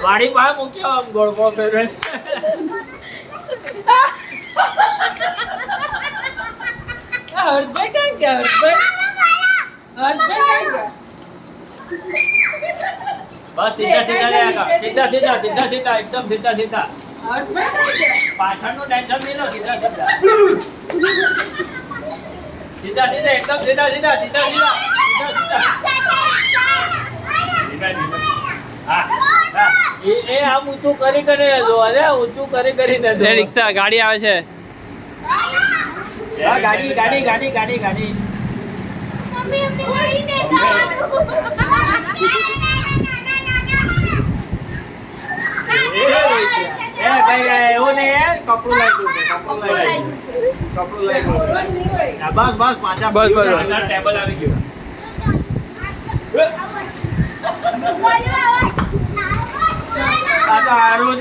વાડી પાસે મૂક્યો આમ ગોળકો ફેરવે હર્ષભાઈ ક્યાં ગયા? હર્ષભાઈ ક્યાં ગયા? બસ સીધા સીધા લે આગળ સીધા સીધા સીધા સીધા એકદમ સીધા સીધા હર્ષભાઈ ક્યાં ગયા? પાછળનું ટેન્શન નહીં લો સીધા સીધા સીધા સીધા એકદમ સીધા સીધા સીધા સીધા હા હા એ આમ ઊંચું કરી કરીને જો અરે ઊંચું કરી કરીને જો રિક્ષા ગાડી આવે છે હા ગાડી ગાડી ગાડી ગાડી ગાડી એ ભાઈ એવું નહીં કપડું લાગ્યું છે કપડું લાગ્યું કપડું લાગ્યું બસ બસ પાછા બસ, બસ. ટેબલ આવી ગયું આ તો હારું